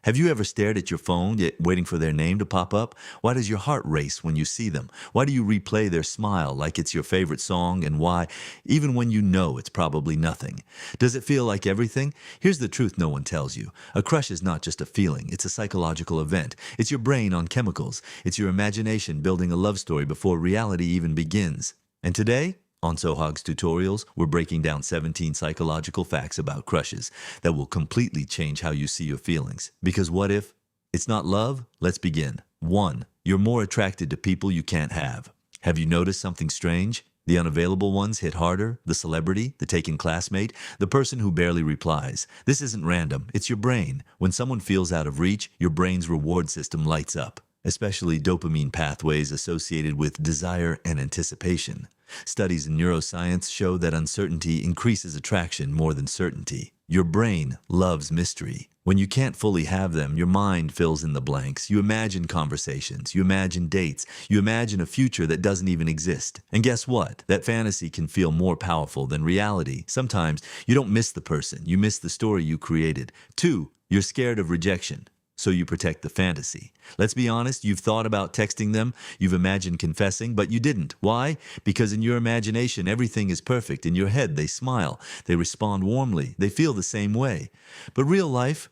Have you ever stared at your phone, yet waiting for their name to pop up? Why does your heart race when you see them? Why do you replay their smile like it's your favorite song? And why, even when you know it's probably nothing? Does it feel like everything? Here's the truth no one tells you. A crush is not just a feeling, it's a psychological event. It's your brain on chemicals. It's your imagination building a love story before reality even begins. And today, on SOHAG'S Tutorials, we're breaking down 17 psychological facts about crushes that will completely change how you see your feelings. Because what if it's not love? Let's begin. 1. You're more attracted to people you can't have. Have you noticed something strange? The unavailable ones hit harder, the celebrity, the taken classmate, the person who barely replies. This isn't random, it's your brain. When someone feels out of reach, your brain's reward system lights up, especially dopamine pathways associated with desire and anticipation. Studies in neuroscience show that uncertainty increases attraction more than certainty. Your brain loves mystery. When you can't fully have them, your mind fills in the blanks. You imagine conversations, you imagine dates, you imagine a future that doesn't even exist. And guess what? That fantasy can feel more powerful than reality. Sometimes you don't miss the person, you miss the story you created. 2. You're scared of rejection, so you protect the fantasy. Let's be honest, you've thought about texting them, you've imagined confessing, but you didn't. Why? Because in your imagination, everything is perfect. In your head, they smile, they respond warmly, they feel the same way. But real life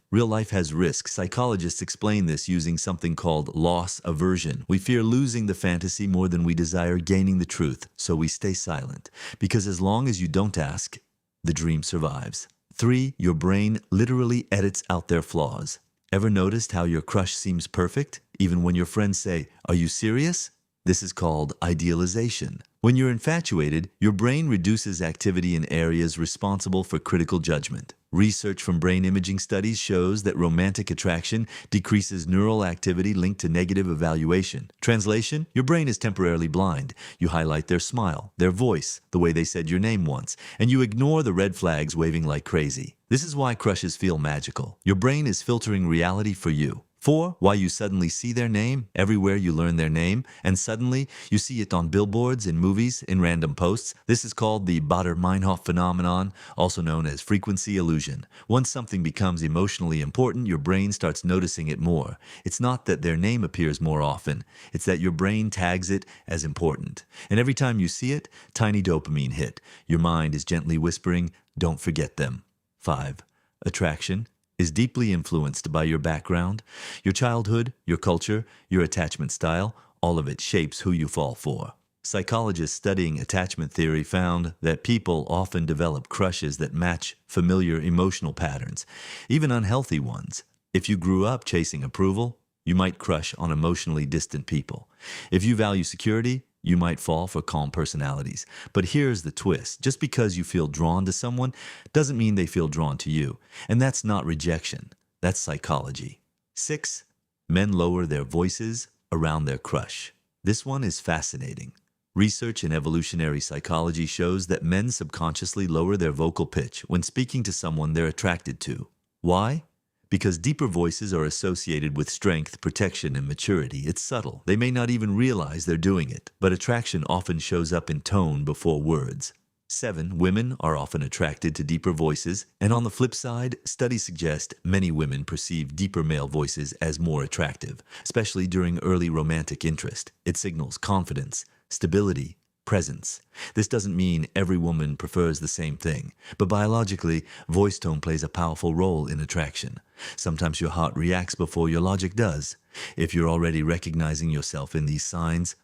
has risks. Psychologists explain this using something called loss aversion. We fear losing the fantasy more than we desire gaining the truth, so we stay silent. Because as long as you don't ask, the dream survives. 3. Your brain literally edits out their flaws. Ever noticed how your crush seems perfect, even when your friends say, "Are you serious?" This is called idealization. When you're infatuated, your brain reduces activity in areas responsible for critical judgment. Research from brain imaging studies shows that romantic attraction decreases neural activity linked to negative evaluation. Translation: your brain is temporarily blind. You highlight their smile, their voice, the way they said your name once, and you ignore the red flags waving like crazy. This is why crushes feel magical. Your brain is filtering reality for you. 4. Why you suddenly see their name everywhere you learn their name, and suddenly you see it on billboards, in movies, in random posts. This is called the Baader-Meinhof phenomenon, also known as frequency illusion. Once something becomes emotionally important, your brain starts noticing it more. It's not that their name appears more often, it's that your brain tags it as important. And every time you see it, tiny dopamine hit. Your mind is gently whispering, "Don't forget them." 5. Attraction is deeply influenced by your background, your childhood, your culture, your attachment style. All of it shapes who you fall for. Psychologists studying attachment theory found that people often develop crushes that match familiar emotional patterns, even unhealthy ones. If you grew up chasing approval, you might crush on emotionally distant people. If you value security, you might fall for calm personalities. But here's the twist. Just because you feel drawn to someone doesn't mean they feel drawn to you. And that's not rejection. That's psychology. 6. Men lower their voices around their crush. This one is fascinating. Research in evolutionary psychology shows that men subconsciously lower their vocal pitch when speaking to someone they're attracted to. Why? Because deeper voices are associated with strength, protection, and maturity. It's subtle. They may not even realize they're doing it, but attraction often shows up in tone before words. 7. Women are often attracted to deeper voices, and on the flip side, studies suggest many women perceive deeper male voices as more attractive, especially during early romantic interest. It signals confidence, stability, presence. This doesn't mean every woman prefers the same thing, but biologically, voice tone plays a powerful role in attraction. Sometimes your heart reacts before your logic does. If you're already recognizing yourself in these signs,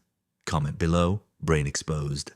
comment below, brain exposed.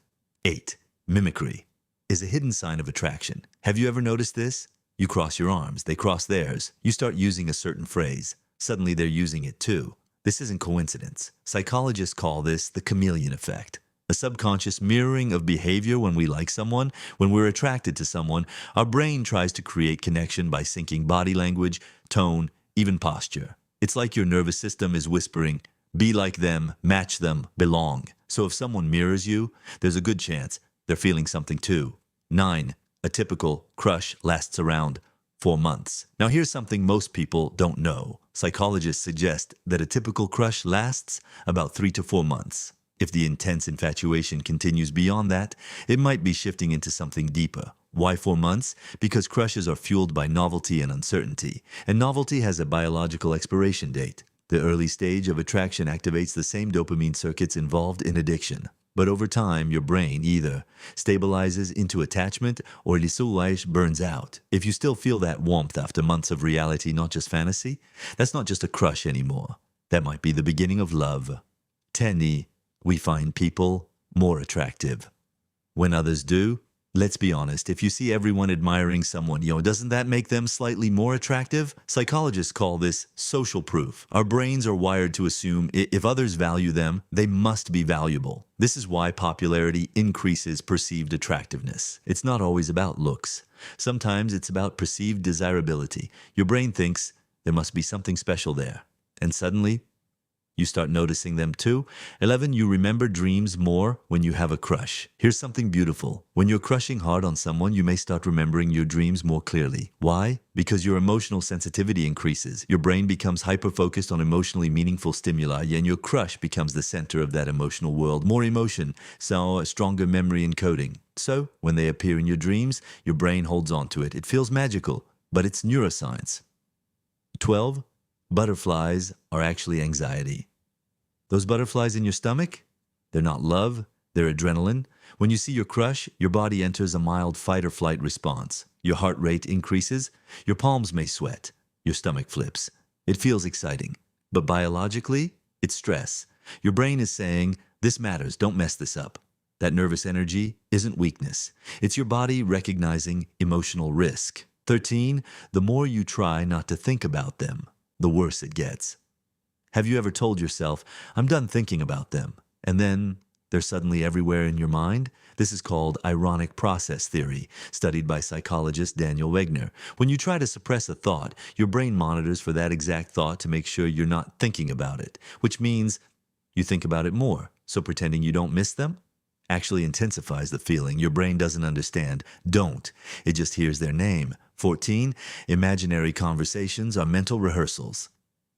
8. Mimicry is a hidden sign of attraction. Have you ever noticed this? You cross your arms, they cross theirs. You start using a certain phrase. Suddenly they're using it too. This isn't coincidence. Psychologists call this the chameleon effect. A subconscious mirroring of behavior when we like someone. When we're attracted to someone, our brain tries to create connection by syncing body language, tone, even posture. It's like your nervous system is whispering, "Be like them, match them, belong." So if someone mirrors you, there's a good chance they're feeling something too. 9. A typical crush lasts around 4 months. Now here's something most people don't know. Psychologists suggest that a typical crush lasts about 3 to 4 months. If the intense infatuation continues beyond that, it might be shifting into something deeper. Why 4 months? Because crushes are fueled by novelty and uncertainty, and novelty has a biological expiration date. The early stage of attraction activates the same dopamine circuits involved in addiction. But over time, your brain either stabilizes into attachment or burns out. If you still feel that warmth after months of reality, not just fantasy, that's not just a crush anymore. That might be the beginning of love. 10. We find people more attractive when others do. Let's be honest, if you see everyone admiring someone, doesn't that make them slightly more attractive? Psychologists call this social proof. Our brains are wired to assume if others value them, they must be valuable. This is why popularity increases perceived attractiveness. It's not always about looks. Sometimes it's about perceived desirability. Your brain thinks there must be something special there. And suddenly, you start noticing them too. 11. You remember dreams more when you have a crush. Here's something beautiful. When you're crushing hard on someone, you may start remembering your dreams more clearly. Why? Because your emotional sensitivity increases. Your brain becomes hyper-focused on emotionally meaningful stimuli, and your crush becomes the center of that emotional world. More emotion, so a stronger memory encoding. So, when they appear in your dreams, your brain holds on to it. It feels magical, but it's neuroscience. 12. Butterflies are actually anxiety. Those butterflies in your stomach, they're not love, they're adrenaline. When you see your crush, your body enters a mild fight or flight response. Your heart rate increases, your palms may sweat, your stomach flips. It feels exciting, but biologically, it's stress. Your brain is saying, this matters, don't mess this up. That nervous energy isn't weakness. It's your body recognizing emotional risk. 13. The more you try not to think about them, the worse it gets. Have you ever told yourself, I'm done thinking about them, and then they're suddenly everywhere in your mind? This is called ironic process theory, studied by psychologist Daniel Wegner. When you try to suppress a thought, your brain monitors for that exact thought to make sure you're not thinking about it, which means you think about it more. So pretending you don't miss them actually intensifies the feeling. Your brain doesn't understand. Don't. It just hears their name. 14. Imaginary conversations are mental rehearsals.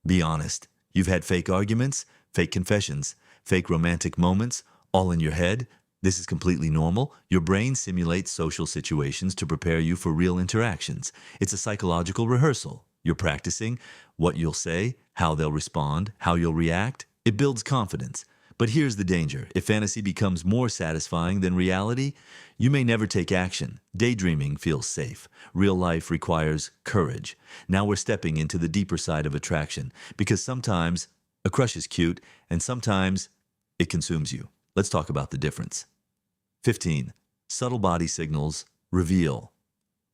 Be honest. You've had fake arguments, fake confessions, fake romantic moments, all in your head. This is completely normal. Your brain simulates social situations to prepare you for real interactions. It's a psychological rehearsal. You're practicing what you'll say, how they'll respond, how you'll react. It builds confidence. But here's the danger. If fantasy becomes more satisfying than reality, you may never take action. Daydreaming feels safe. Real life requires courage. Now we're stepping into the deeper side of attraction, because sometimes a crush is cute, and sometimes it consumes you. Let's talk about the difference. 15. Subtle body signals reveal.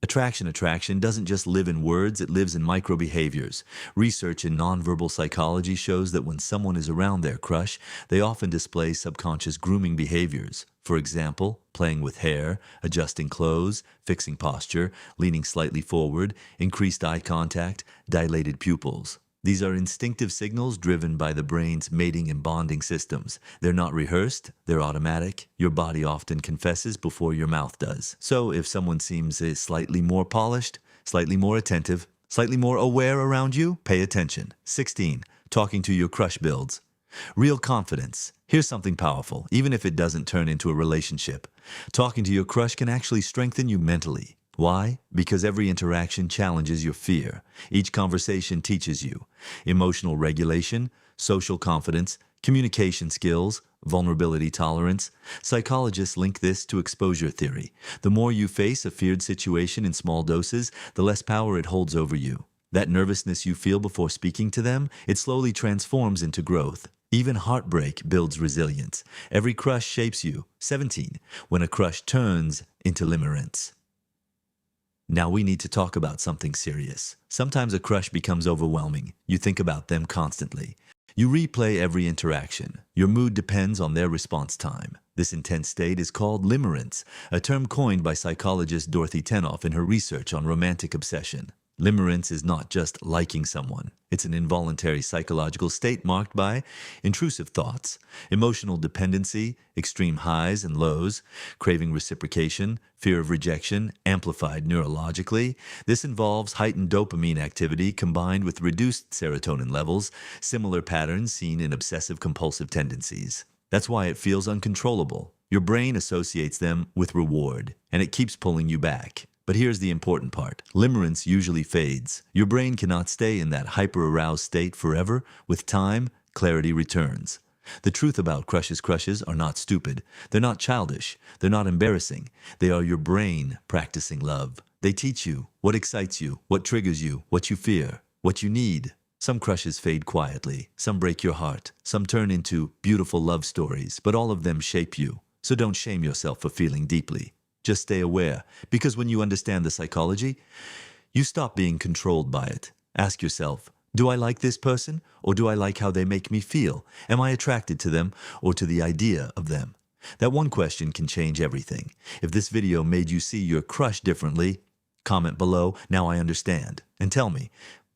Attraction doesn't just live in words, it lives in micro-behaviors. Research in nonverbal psychology shows that when someone is around their crush, they often display subconscious grooming behaviors. For example, playing with hair, adjusting clothes, fixing posture, leaning slightly forward, increased eye contact, dilated pupils. These are instinctive signals driven by the brain's mating and bonding systems. They're not rehearsed, they're automatic. Your body often confesses before your mouth does. So if someone seems slightly more polished, slightly more attentive, slightly more aware around you, pay attention. 16. Talking to your crush builds. Real confidence. Here's something powerful, even if it doesn't turn into a relationship. Talking to your crush can actually strengthen you mentally. Why? Because every interaction challenges your fear. Each conversation teaches you emotional regulation, social confidence, communication skills, vulnerability tolerance. Psychologists link this to exposure theory. The more you face a feared situation in small doses, the less power it holds over you. That nervousness you feel before speaking to them, it slowly transforms into growth. Even heartbreak builds resilience. Every crush shapes you. 17. When a crush turns into limerence. Now we need to talk about something serious. Sometimes a crush becomes overwhelming. You think about them constantly. You replay every interaction. Your mood depends on their response time. This intense state is called limerence, a term coined by psychologist Dorothy Tenoff in her research on romantic obsession. Limerence is not just liking someone. It's an involuntary psychological state marked by intrusive thoughts, emotional dependency, extreme highs and lows, craving reciprocation, fear of rejection, amplified neurologically. This involves heightened dopamine activity combined with reduced serotonin levels, similar patterns seen in obsessive compulsive tendencies. That's why it feels uncontrollable. Your brain associates them with reward, and it keeps pulling you back. But here's the important part. Limerence usually fades. Your brain cannot stay in that hyper-aroused state forever. With time, clarity returns. The truth about crushes are not stupid. They're not childish. They're not embarrassing. They are your brain practicing love. They teach you what excites you, what triggers you, what you fear, what you need. Some crushes fade quietly. Some break your heart. Some turn into beautiful love stories, but all of them shape you. So don't shame yourself for feeling deeply. Just stay aware, because when you understand the psychology, you stop being controlled by it. Ask yourself, do I like this person, or do I like how they make me feel? Am I attracted to them, or to the idea of them? That one question can change everything. If this video made you see your crush differently, comment below, now I understand. And tell me,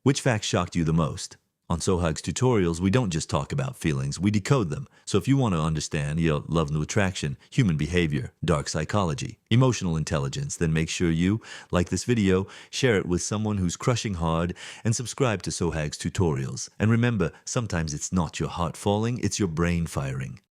which fact shocked you the most? On SOHAG'S tutorials, we don't just talk about feelings, we decode them. So if you want to understand love and attraction, human behavior, dark psychology, emotional intelligence, then make sure you like this video, share it with someone who's crushing hard, and subscribe to SOHAG'S tutorials. And remember, sometimes it's not your heart falling, it's your brain firing.